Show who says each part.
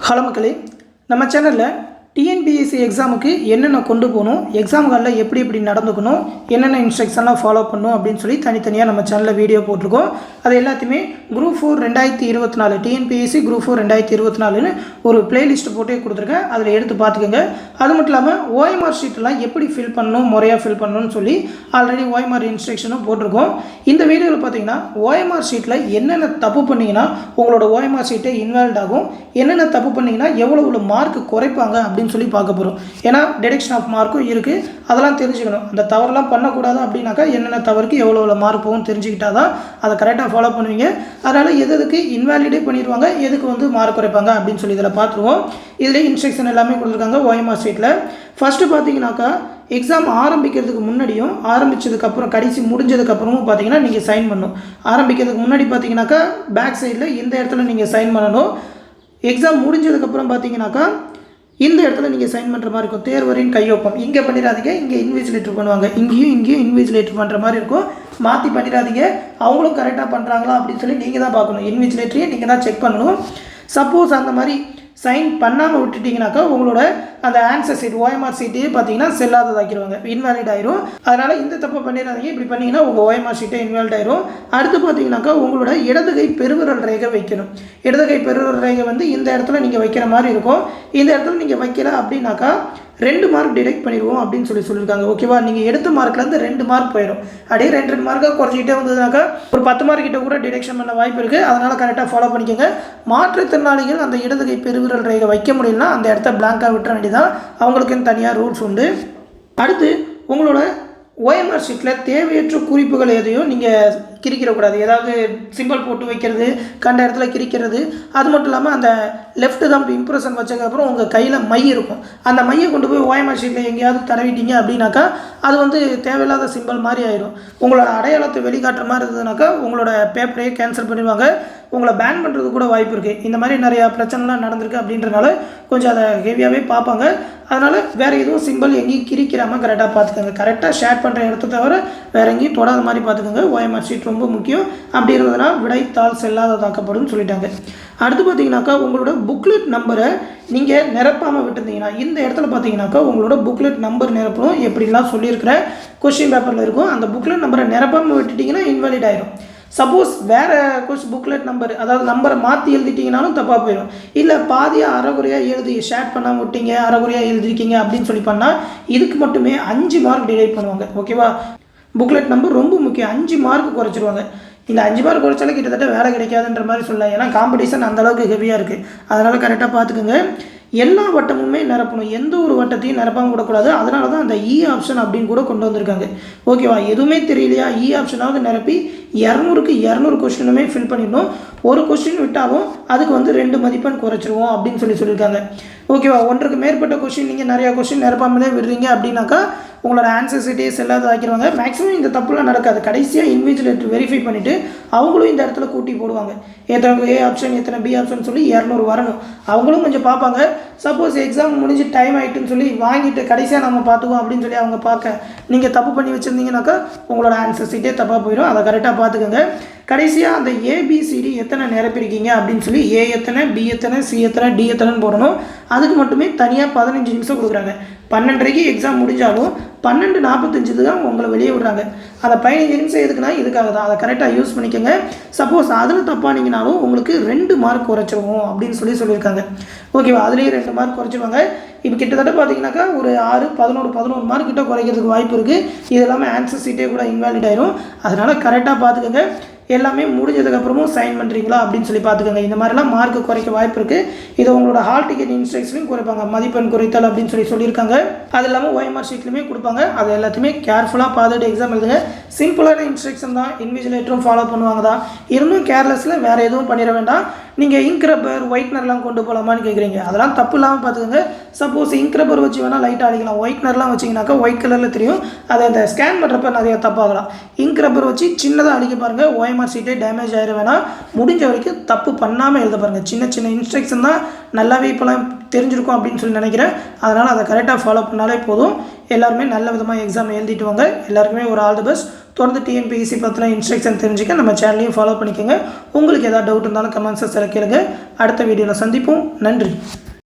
Speaker 1: Hello மக்களே, நம்ம சேனலில் டிஎன்பிஎஸ்சி எக்ஸாமுக்கு என்னென்ன கொண்டு போகணும், எக்ஸாம் ஹாலில் எப்படி நடந்துக்கணும், என்னென்ன இன்ஸ்ட்ரக்ஷன்லாம் ஃபாலோ பண்ணணும் அப்படின்னு சொல்லி தனித்தனியாக நம்ம சேனலில் வீடியோ போட்டிருக்கோம். அது எல்லாத்தையுமே குரூப் 4 2024 டிஎன்பிஎஸ்சி குரூப் 4 2024ன்னு ஒரு பிளேலிஸ்ட்டு போட்டே கொடுத்துருக்கேன். அதில் எடுத்து பார்த்துக்கோங்க. அது மட்டும் இல்லாமல் ஓஎம்ஆர் ஷீட்டெல்லாம் எப்படி ஃபில் பண்ணணும், முறையாக ஃபில் பண்ணணும்னு சொல்லி ஆல்ரெடி ஓஎம்ஆர் இன்ஸ்ட்ரக்ஷனும் போட்டிருக்கோம். இந்த வீடியோவில் பார்த்தீங்கன்னா ஓஎம்ஆர் ஷீட்டில் என்னென்ன தப்பு பண்ணிங்கன்னா உங்களோட ஓஎம்ஆர் ஷீட்டே இன்வால்வ் ஆகும், என்னென்ன தப்பு பண்ணிங்கன்னா எவ்வளோ மார்க் குறைப்பாங்க அப்படின்னு சொல்லி பார்க்க போகிறோம். ஏன்னா டிடக்ஷன் ஆஃப் மார்க்கும் இருக்குது, அதெல்லாம் தெரிஞ்சுக்கணும். அந்த தவறுலாம் பண்ணக்கூடாது அப்படின்னாக்கா என்னென்ன தவறுக்கு எவ்வளோ மார்க் போகும் தெரிஞ்சுக்கிட்டா தான் அதை கரெக்டாக ஃபாலோ பண்ணுவீங்க. அதனால் எதுக்கு இன்வாலிடே பண்ணிடுவாங்க, எதுக்கு மார்க் குறைப்பாங்க அப்படின்னு சொல்லி இதில் பார்த்துருவோம். இதில் இன்ஸ்ட்ரக்ஷன் எல்லாமே கொடுத்துருக்காங்க ஓஎம்ஆர் ஷீட்டில். ஃபஸ்ட்டு பார்த்தீங்கன்னாக்கா எக்ஸாம் ஆரம்பிக்கிறதுக்கு முன்னாடியும் ஆரம்பித்ததுக்கப்புறம் கடைசி முடிஞ்சதுக்கப்புறமும் பார்த்தீங்கன்னா நீங்கள் சைன் பண்ணணும். ஆரம்பிக்கிறதுக்கு முன்னாடி பார்த்தீங்கன்னாக்கா பேக் சைடில் இந்த இடத்துல நீங்கள் சைன் பண்ணணும். எக்ஸாம் முடிஞ்சதுக்கப்புறம் பார்த்தீங்கன்னாக்கா இந்த இடத்துல நீங்கள் சைன் பண்ணுற மாதிரி இருக்கும். தேர்வரின் கையொப்பம் இங்கே பண்ணிடாதீங்க, இங்கே இன்விஜிலேட்டர் பண்ணுவாங்க, இங்கேயும் இன்விஜிலேட்டர் பண்ணுற மாதிரி இருக்கும். மாற்றி பண்ணிடாதீங்க, அவங்களும் கரெக்டாக பண்ணுறாங்களா அப்படின்னு சொல்லி நீங்கள் தான் பார்க்கணும். இன்விஜிலேட்டரையும் நீங்கள் தான் செக் பண்ணணும். சப்போஸ் அந்த மாதிரி சைன் பண்ணாமல் விட்டுட்டிங்கனாக்கா உங்களோட அந்த ஆன்சர் சீட் ஓஎம்ஆர் சீட்டையே பார்த்தீங்கன்னா செல்லாததாக்கிடுவாங்க, இன்வாலிட் ஆயிரும். அதனால் இந்த தப்பை பண்ணிடாதீங்க. இப்படி பண்ணிங்கன்னா உங்கள் ஓஎம்ஆர் சீட்டே இன்வாலிட் ஆயிரும். அடுத்து பார்த்தீங்கன்னாக்கா உங்களோட இடதுகை பெருவிரல் ரேகை வைக்கணும். இடதுகை பெருவிரல் ரேகை இந்த இடத்துல நீங்கள் வைக்கிற மாதிரி இருக்கும். இந்த இடத்துல நீங்கள் வைக்கல அப்படின்னாக்கா 2 மார்க் டிடெக்ட் பண்ணிடுவோம் அப்படின்னு சொல்லியிருக்காங்க. ஓகேவா, நீங்கள் எடுத்த மார்க்லேருந்து 2 மார்க் போயிடும். அப்படியே 2 மார்க்காக குறைச்சிக்கிட்டே வந்ததுனாக்கா ஒரு 10 மார்க் கிட்ட கூட டிடெக்ஷன் பண்ண வாய்ப்பு இருக்குது. அதனால் கரெக்டாக ஃபாலோ பண்ணிக்கோங்க. மாற்றுத்திறனாளிகள் அந்த இடதுகை பெருவிரல் ரேகை வைக்க முடியலன்னா அந்த இடத்த பிளாங்காக விட்டுற வேண்டியதான், அவங்களுக்குன்னு தனியாக ரூல்ஸ் உண்டு. அடுத்து உங்களோட ஓஎம்ஆர் ஷீட்டில் தேவையற்ற குறிப்புகள் எதையும் நீங்கள் கிரிக்கிடக்கூடாது. ஏதாவது சிம்பிள் போட்டு வைக்கிறது, கண்ட இடத்துல கிரிக்கிறது, அது மட்டும் இல்லாமல் அந்த லெஃப்ட் தம்ப் இம்ப்ரெஷன் வச்சதுக்கப்புறம் உங்கள் கையில் மை இருக்கும், அந்த மையை கொண்டு போய் ஓஎம்ஆர் ஷீட்டில் எங்கேயாவது தடவிட்டீங்க அப்படின்னாக்கா அது தேவையில்லாத சிம்பிள் மாதிரி ஆயிடும். உங்களோட அடையாளத்தை வெளிக்காட்டுற மாதிரி இருந்ததுனாக்கா உங்களோட பேப்பரையே கேன்சல் பண்ணிடுவாங்க, உங்களை பேன் பண்ணுறது கூட வாய்ப்பு இருக்குது. இந்த மாதிரி நிறையா பிரச்சனைலாம் நடந்திருக்கு அப்படின்றனால கொஞ்சம் அதை ஹெவியாகவே பார்ப்பாங்க. அதனால் வேறு எதுவும் சிம்பிள் எங்கேயும் கிரிக்கிறாமல் கரெக்டாக பார்த்துக்கோங்க. கரெக்டாக ஷேர் பண்ணுற இடத்த தவிர வேறு எங்கேயும் தொடாத மாதிரி பார்த்துக்கோங்க. ஓஎம்ஆர் ஷீட் ரொம்ப முக்கியம். அப்படி இருந்ததுன்னா விடைத்தாள் செல்லாததாக்கப்படும் சொல்லிட்டாங்க. அடுத்து பார்த்தீங்கன்னாக்கா உங்களோட புக்லெட் நம்பரை நீங்கள் நிரப்பாமல் விட்டுருந்தீங்கன்னா இந்த இடத்துல பார்த்தீங்கன்னாக்கா உங்களோட புக்லெட் நம்பர் நிரப்பணும். எப்படிலாம் சொல்லியிருக்கிற கொஸ்டின் பேப்பரில் இருக்கும். அந்த புக்லெட் நம்பரை நிரப்பாமல் விட்டுட்டிங்கன்னா இன்வாலிட் ஆகிடும். சப்போஸ் வேறு புக்லெட் நம்பர், அதாவது நம்பரை மாற்றி எழுதிட்டிங்கனாலும் தப்பாக போயிடும். இல்லை பாதியாக அரைகுறையாக எழுதி ஷேர் பண்ணாமல் விட்டீங்க, அரைகுறையாக எழுதிருக்கீங்க அப்படின்னு சொல்லி பண்ணால் இதுக்கு மட்டுமே 5 மார்க் டிவைட் பண்ணுவாங்க. ஓகேவா, புக்லெட் நம்பர் ரொம்ப முக்கியம். 5 மார்க் குறைச்சிருவாங்க. இந்த 5 மார்க் குறைச்சாலும் கிட்டத்தட்ட வேலை கிடைக்காதுன்ற மாதிரி சொல்லலாம். ஏன்னா காம்படிஷன் அந்தளவுக்கு ஹெவியாக இருக்குது. அதனால் கரெக்டாக பார்த்துக்குங்க. எல்லா வட்டமுமே நிரப்பணும், எந்த ஒரு வட்டத்தையும் நிரப்பாமல் விடக்கூடாது. அதனால தான் அந்த இ ஆப்ஷன் அப்படின்னு கூட கொண்டு வந்திருக்காங்க. ஓகேவா, எதுவுமே தெரியலையா, இ ஆப்ஷனாவது நிரப்பி 200க்கு 200 கொஸ்டினுமே ஃபில் பண்ணிடணும். ஒரு கொஸ்டின் விட்டாலும் அதுக்கு 2 மதிப்பெண் குறைச்சிருவோம் அப்படின்னு சொல்லியிருக்காங்க. ஓகேவா, ஒன்றுக்கு மேற்பட்ட கொஸ்டின் நீங்கள் நிறையா கொஸ்டின் நிரப்பாமலே விடுறீங்க அப்படின்னாக்கா உங்களோட ஆன்சர் சீட்டே செல்லாத ஆக்கிடுவாங்க. மேக்ஸிமம் இந்த தப்புலாம் நடக்காது. கடைசியாக இன்விஜிலேட்டர் வெரிஃபை பண்ணிவிட்டு அவங்களும் இந்த இடத்துல கூட்டி போடுவாங்க. எத்தனை ஏ ஆப்ஷன் எத்தனை பி ஆப்ஷன் சொல்லி 200 வரணும். அவங்களும் கொஞ்சம் பார்ப்பாங்க. சப்போஸ் எக்ஸாம் முடிஞ்சு டைம் ஆகிட்டுன்னு சொல்லி வாங்கிட்டு கடைசியாக நம்ம பார்த்துக்குவோம் அப்படின்னு சொல்லி அவங்க பார்க்க நீங்கள் தப்பு பண்ணி வச்சுருந்தீங்கன்னாக்கா உங்களோட ஆன்சர் சீட்டே தப்பாக போயிடும். அதை கரெக்டாக பார்த்துக்கோங்க. கடைசியாக அந்த ஏபிசிடி எத்தனை நிரப்பிருக்கீங்க அப்படின்னு சொல்லி ஏ எத்தனை, பி எத்தனை, சி எத்தனை, டி எத்தனைன்னு போடணும். அதுக்கு மட்டுமே தனியாக 15 நிமிஷம் கொடுக்குறாங்க. 12:30க்கு எக்ஸாம் முடிஞ்சாலும் 12:45 தான் உங்களை வெளியே விடுறாங்க. அந்த 15 நிமிஷம் எதுக்குன்னா இதுக்காக தான். அதை கரெக்டாக யூஸ் பண்ணிக்கோங்க. சப்போஸ் அதில் தப்பானீங்கனாலும் உங்களுக்கு 2 மார்க் குறைச்சிருவோம் அப்படின்னு சொல்லியிருக்காங்க. ஓகேவா, அதுலேயே 2 மார்க் குறைச்சிருவாங்க. இப்போ கிட்டத்தட்ட பார்த்தீங்கன்னாக்கா ஒரு 6, 11 மார்க் கிட்ட குறைக்கிறதுக்கு வாய்ப்பு இருக்குது. இது எல்லாமே ஆன்சர் சீட்டே கூட இன்வாலிட் ஆயிரும். அதனால் கரெக்டாக பார்த்துக்கோங்க. எல்லாமே முடிஞ்சதுக்கப்புறமும் சைன் பண்ணுறீங்களா அப்படின்னு சொல்லி பார்த்துக்கோங்க. இந்த மாதிரிலாம் மார்க்கு குறைக்க வாய்ப்பு இருக்குது. இதை உங்களோட ஹால் டிக்கெட் இன்ஸ்ட்ரக்ஷனையும் குறைப்பாங்க, மதிப்பெண் குறைத்தல் அப்படின்னு சொல்லியிருக்காங்க. அது இல்லாமல் ஓஎம்ஆர் ஷீட்லையுமே கொடுப்பாங்க. அது எல்லாத்தையுமே கேர்ஃபுல்லாக பார்த்துட்டு எக்ஸாம் எழுதுங்க. சிம்பிளான இன்ஸ்ட்ரக்ஷன் தான், இன்விஜிலேட்டரும் ஃபாலோ பண்ணுவாங்க தான். இருந்தும் கேர்லெஸில் வேறு எதுவும் பண்ணிட வேண்டாம். நீங்கள் இங்க் ரப்பர் ஒயிட்னர்லாம் கொண்டு போகலாமான்னு கேட்குறீங்க. அதெல்லாம் தப்பு இல்லாமல் பார்த்துக்கோங்க. சப்போஸ் இங்க் ரப்பர் வச்சு வேணால் லைட்டாக அடிக்கலாம். ஒயிட்னர்லாம் வச்சிங்கனாக்கா ஒயிட் கலரில் தெரியும். அதை அந்த ஸ்கேன் பண்ணுறப்ப நிறைய தப்பாகலாம். இங்க் ரப்பர் வச்சு சின்னதாக அடிக்க பாருங்கள். ஓஎம்ஆர் சீட்டே டேமேஜ் ஆகிட வேணாம். முடிஞ்ச வரைக்கும் தப்பு பண்ணாமல் எழுத பாருங்கள். சின்ன இன்ஸ்ட்ரக்ஷன் தான், நல்லாவே இப்போலாம் தெரிஞ்சிருக்கும் அப்படின்னு நினைக்கிறேன். அதனால் அதை கரெக்டாக ஃபாலோ பண்ணாலே போதும். எல்லாருமே நல்ல விதமாக எக்ஸாம் எழுதிட்டு வாங்க. எல்லாருக்குமே ஒரு ஆல் தி பெஸ்ட். தொடர்ந்து டிஎன்பிஎஸ்சி பற்றின இன்ஸ்ட்ரக்ஷன் தெரிஞ்சுக்க நம்ம சேனலையும் ஃபாலோ பண்ணிக்கோங்க. உங்களுக்கு ஏதாவது டவுட் இருந்தாலும் கமெண்ட்ஸை கேளுங்க. அடுத்த வீடியோவில் சந்திப்போம். நன்றி.